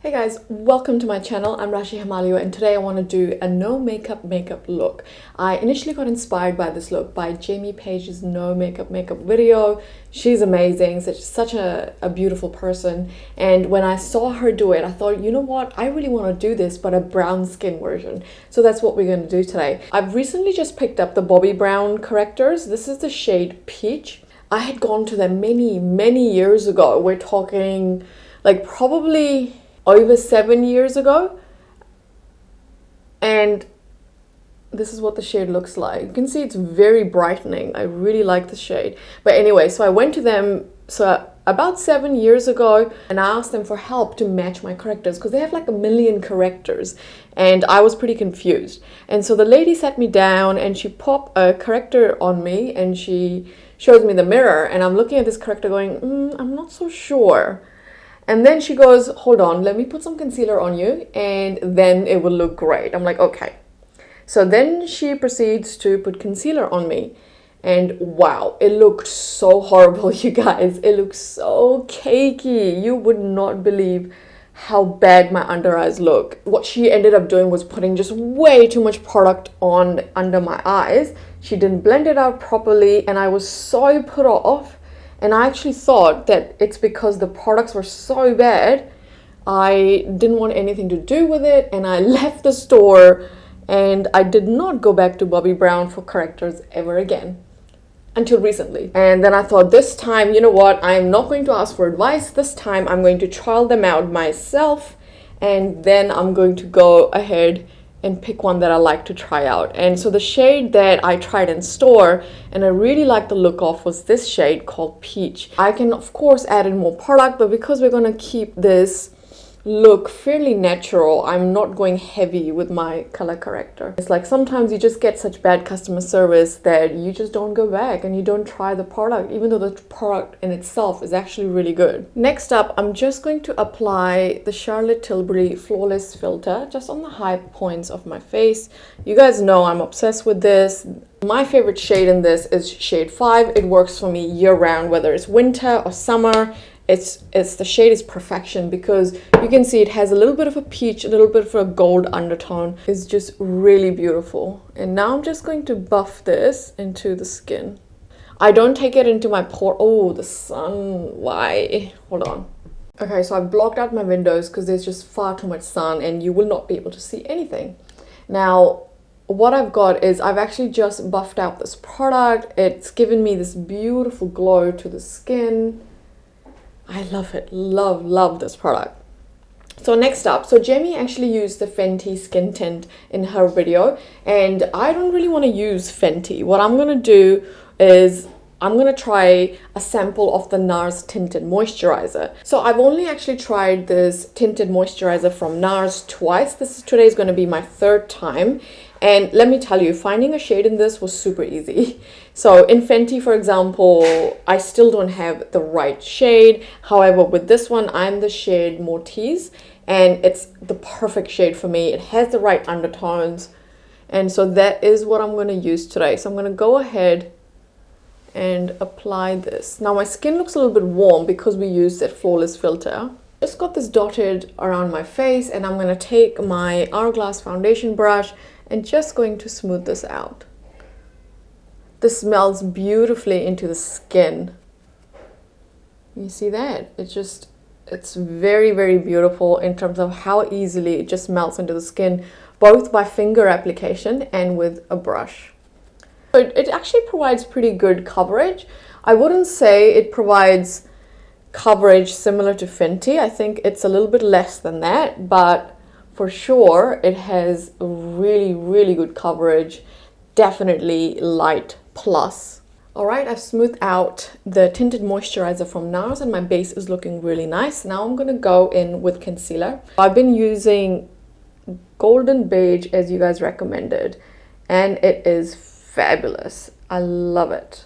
Hey guys, welcome to my channel. I'm Rashi Himalaya and today I want to do a no makeup look. I initially got inspired by this look by Jamie Page's no makeup video. She's amazing, such a beautiful person, and when I saw her do it I thought, you know what, I really want to do this but a brown skin version. So that's what we're going to do today. I've recently just picked up the Bobbi Brown correctors. This is the shade Peach. I had gone to them many years ago. We're talking like probably over 7 years ago, and this is what the shade looks like. You can see it's very brightening. I really like the shade. But anyway, so I went to them about 7 years ago and I asked them for help to match my correctors because they have like a million correctors and I was pretty confused. And so the lady sat me down and she popped a corrector on me and she shows me the mirror, and I'm looking at this corrector going, I'm not so sure. And then she goes, hold on, let me put some concealer on you and then it will look great. I'm like, okay. So then she proceeds to put concealer on me and wow, it looked so horrible, you guys. It looked so cakey. You would not believe how bad my under eyes look. What she ended up doing was putting just way too much product on under my eyes. She didn't blend it out properly and I was so put off. And I actually thought that it's because the products were so bad, I didn't want anything to do with it, and I left the store and I did not go back to Bobbi Brown for correctors ever again until recently. And then I thought, this time, you know what, I'm not going to ask for advice. This time I'm going to trial them out myself and then I'm going to go ahead and pick one that I like to try out. And so the shade that I tried in store and I really liked the look of was this shade called Peach. I can of course add in more product, but because we're gonna keep this look fairly natural, I'm not going heavy with my color corrector. It's like sometimes you just get such bad customer service that you just don't go back and you don't try the product, even though the product in itself is actually really good. Next up, I'm just going to apply the Charlotte Tilbury Flawless Filter just on the high points of my face. You guys know I'm obsessed with this. My favorite shade in this is shade 5. It works for me year round, whether it's winter or summer. The shade is perfection because you can see it has a little bit of a peach, a little bit of a gold undertone. It's just really beautiful. And now I'm just going to buff this into the skin. I don't take it into my pore. Oh, the sun. Why? Hold on. Okay, so I've blocked out my windows because there's just far too much sun and you will not be able to see anything. Now, what I've got is I've actually just buffed out this product. It's given me this beautiful glow to the skin. I love it. Love this product. So next up, so Jamie actually used the Fenty skin tint in her video and I don't really want to use Fenty. What I'm going to do is I'm going to try a sample of the Nars Tinted Moisturizer. So I've only actually tried this Tinted Moisturizer from Nars twice. Today is going to be my third time. And let me tell you, finding a shade in this was super easy. So in Fenty, for example, I still don't have the right shade. However, with this one, I'm the shade multiuse and it's the perfect shade for me. It has the right undertones. And so that is what I'm going to use today. So I'm going to go ahead and apply this. Now my skin looks a little bit warm because we used that Flawless Filter. Just got this dotted around my face and I'm going to take my Hourglass foundation brush and just going to smooth this out. This smells beautifully into the skin. You see that? It's very beautiful in terms of how easily it just melts into the skin, both by finger application and with a brush. So it actually provides pretty good coverage. I wouldn't say it provides coverage similar to Fenty. I think it's a little bit less than that, but for sure it has really good coverage. Definitely light plus. Alright, I've smoothed out the Tinted Moisturizer from Nars and my base is looking really nice. Now I'm going to go in with concealer. I've been using Golden Beige as you guys recommended and it is fabulous. I love it.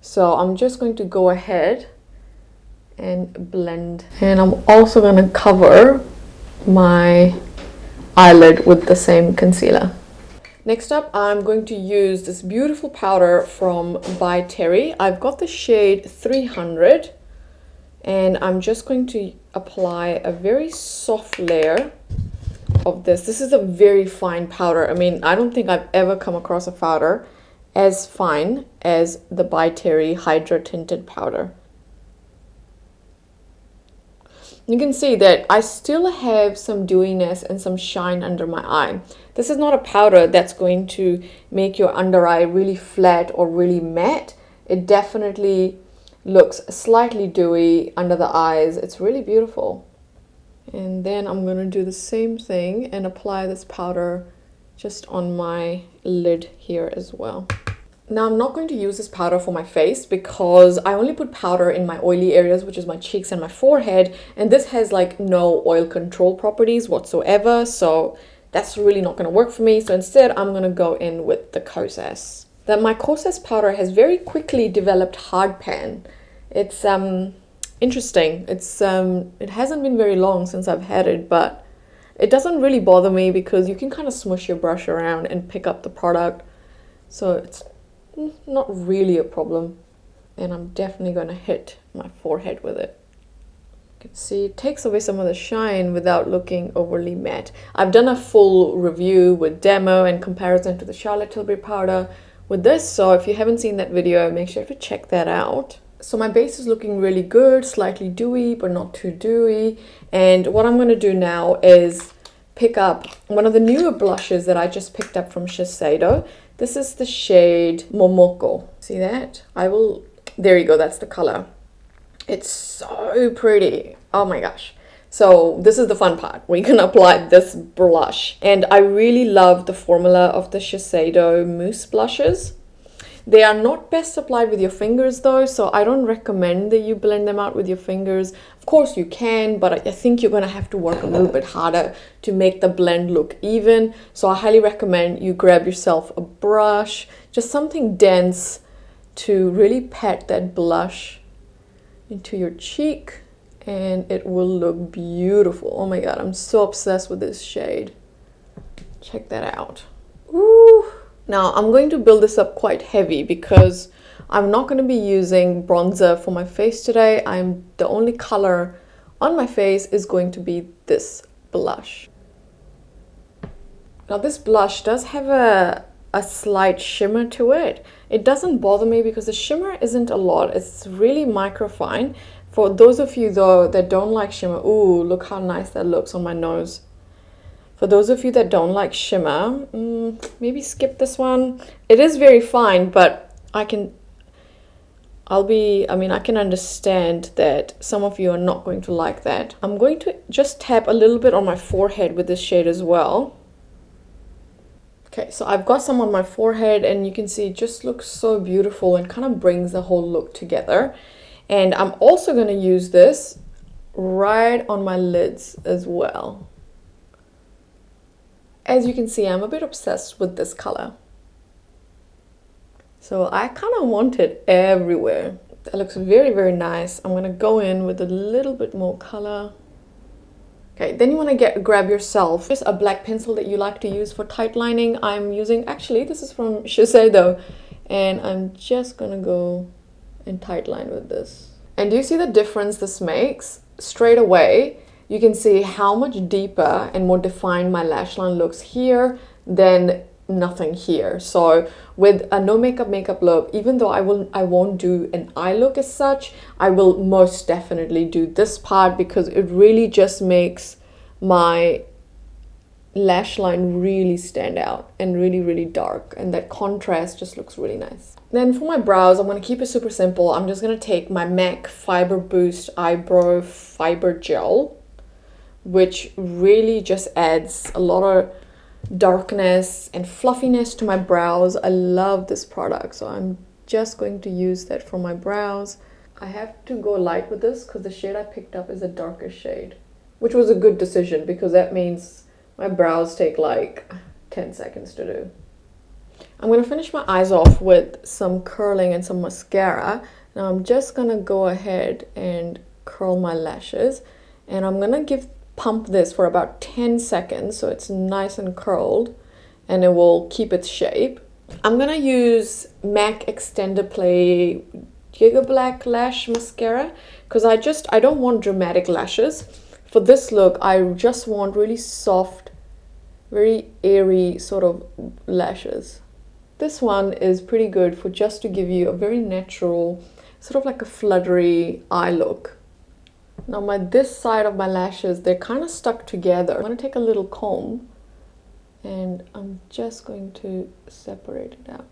So I'm just going to go ahead and blend. And I'm also going to cover my eyelid with the same concealer. Next up, I'm going to use this beautiful powder from by Terry. I've got the shade 300 And I'm just going to apply a very soft layer of this. This is a very fine powder. I mean, I don't think I've ever come across a powder as fine as the By Terry Hydra Tinted powder. You can see that I still have some dewiness and some shine under my eye. This is not a powder that's going to make your under eye really flat or really matte. It definitely looks slightly dewy under the eyes. It's really beautiful. And then I'm going to do the same thing and apply this powder just on my lid here as well. Now I'm not going to use this powder for my face because I only put powder in my oily areas, which is my cheeks and my forehead, and this has like no oil control properties whatsoever, so that's really not going to work for me. So instead I'm going to go in with the Kosas. My Kosas powder has very quickly developed hard pan. It's interesting. It hasn't been very long since I've had it, but it doesn't really bother me because you can kind of smush your brush around and pick up the product, so it's not really a problem. And I'm definitely going to hit my forehead with it. You can see it takes away some of the shine without looking overly matte. I've done a full review with demo and comparison to the Charlotte Tilbury powder with this, so if you haven't seen that video, make sure to check that out. So my base is looking really good, slightly dewy but not too dewy. And what I'm going to do now is pick up one of the newer blushes that I just picked up from Shiseido. This is the shade Momoko. See that? There you go, that's the color. It's so pretty. Oh my gosh. So this is the fun part. We can apply this blush. And I really love the formula of the Shiseido mousse blushes. They are not best applied with your fingers though, so I don't recommend that you blend them out with your fingers. Of course you can, but I think you're gonna have to work a little bit harder to make the blend look even. So I highly recommend you grab yourself a brush, just something dense to really pat that blush into your cheek, and it will look beautiful. Oh my god, I'm so obsessed with this shade. Check that out. Ooh. Now I'm going to build this up quite heavy because I'm not going to be using bronzer for my face today. The only color on my face is going to be this blush. Now this blush does have a slight shimmer to it. It doesn't bother me because the shimmer isn't a lot. It's really microfine. For those of you though that don't like shimmer, ooh, look how nice that looks on my nose. For those of you that don't like shimmer, maybe skip this one. It is very fine, but I can understand that some of you are not going to like that. I'm going to just tap a little bit on my forehead with this shade as well. Okay, so I've got some on my forehead and you can see it just looks so beautiful and kind of brings the whole look together. And I'm also going to use this right on my lids as well. As you can see, I'm a bit obsessed with this color. So I kind of want it everywhere. That looks very, very nice. I'm gonna go in with a little bit more color. Okay, then you want to grab yourself just a black pencil that you like to use for tight lining. I'm using, actually, this is from Shiseido, and I'm just gonna go and tight line with this. And do you see the difference this makes? Straight away, you can see how much deeper and more defined my lash line looks here than nothing here. So with a no makeup look, even though I won't do an eye look as such, I will most definitely do this part because it really just makes my lash line really stand out and really, really dark, and that contrast just looks really nice. Then for my brows, I'm going to keep it super simple. I'm just going to take my MAC Fibre Boost Eyebrow Fiber Gel, which really just adds a lot of darkness and fluffiness to my brows. I love this product, so I'm just going to use that for my brows. I have to go light with this because the shade I picked up is a darker shade, which was a good decision because that means my brows take like 10 seconds to do. I'm going to finish my eyes off with some curling and some mascara. Now I'm just going to go ahead and curl my lashes, and I'm going to pump this for about 10 seconds so it's nice and curled and it will keep its shape. I'm gonna use MAC Extender Play Gigablack Lash Mascara, because I don't want dramatic lashes. For this look, I just want really soft, very airy sort of lashes. This one is pretty good for just to give you a very natural, sort of like a fluttery eye look. Now this side of my lashes, they're kind of stuck together. I'm going to take a little comb and I'm just going to separate it out.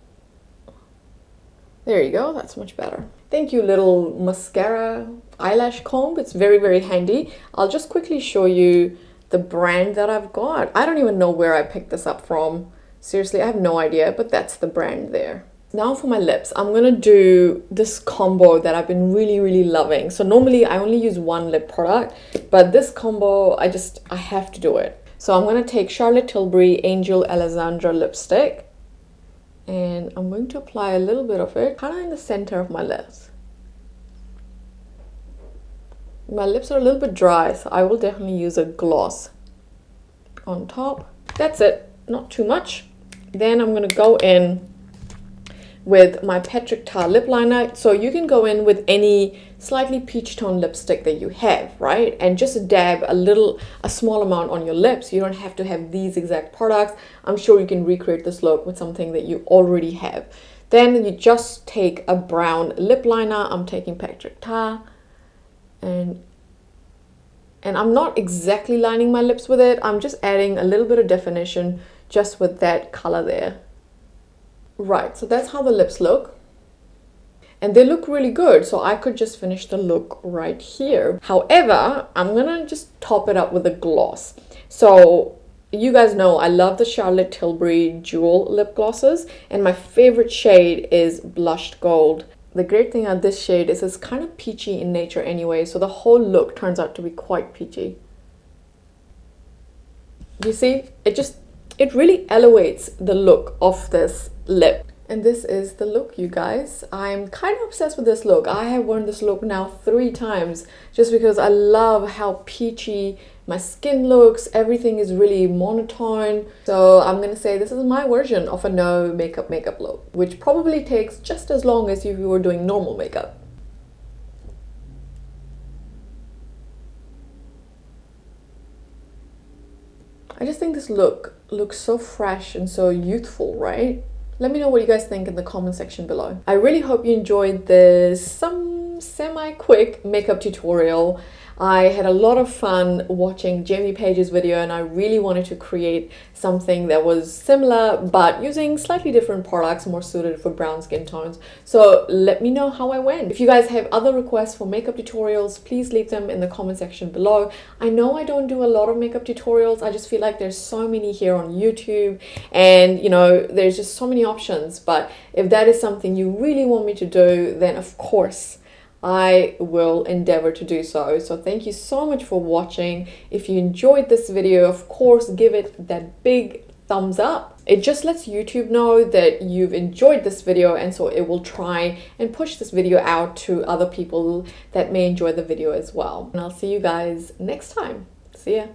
There you go, that's much better. Thank you, little mascara eyelash comb. It's very, very handy. I'll just quickly show you the brand that I've got. I don't even know where I picked this up from. Seriously, I have no idea, but that's the brand there. Now for my lips, I'm gonna do this combo that I've been really, really loving. So normally I only use one lip product, but this combo, I have to do it. So I'm gonna take Charlotte Tilbury Angel Alessandra lipstick, and I'm going to apply a little bit of it, kind of in the center of my lips. My lips are a little bit dry, so I will definitely use a gloss on top. That's it, not too much. Then I'm going to go in with my Patrick Ta lip liner. So you can go in with any slightly peach tone lipstick that you have, right? And just dab a small amount on your lips. You don't have to have these exact products. I'm sure you can recreate this look with something that you already have. Then you just take a brown lip liner. I'm taking Patrick Ta, and I'm not exactly lining my lips with it. I'm just adding a little bit of definition just with that color there. Right, so that's how the lips look. And they look really good, so I could just finish the look right here. However, I'm gonna just top it up with a gloss. So you guys know I love the Charlotte Tilbury Jewel lip glosses, and my favorite shade is Blushed Gold. The great thing about this shade is it's kind of peachy in nature anyway, so the whole look turns out to be quite peachy. You see, it really elevates the look of this lip. And this is the look, you guys. I'm kind of obsessed with this look. I have worn this look now 3 times just because I love how peachy my skin looks. Everything is really monotone. So I'm gonna say this is my version of a no makeup look, which probably takes just as long as if you were doing normal makeup. I just think this look looks so fresh and so youthful, right? Let me know what you guys think in the comment section below. I really hope you enjoyed this semi-quick makeup tutorial. I had a lot of fun watching Jamie Page's video, and I really wanted to create something that was similar but using slightly different products more suited for brown skin tones. So let me know how I went. If you guys have other requests for makeup tutorials, please leave them in the comment section below. I know I don't do a lot of makeup tutorials. I just feel like there's so many here on YouTube, and you know, there's just so many options. But if that is something you really want me to do, then of course I will endeavor to do so. So thank you so much for watching. If you enjoyed this video, of course, give it that big thumbs up. It just lets YouTube know that you've enjoyed this video, and so it will try and push this video out to other people that may enjoy the video as well. And I'll see you guys next time. See ya.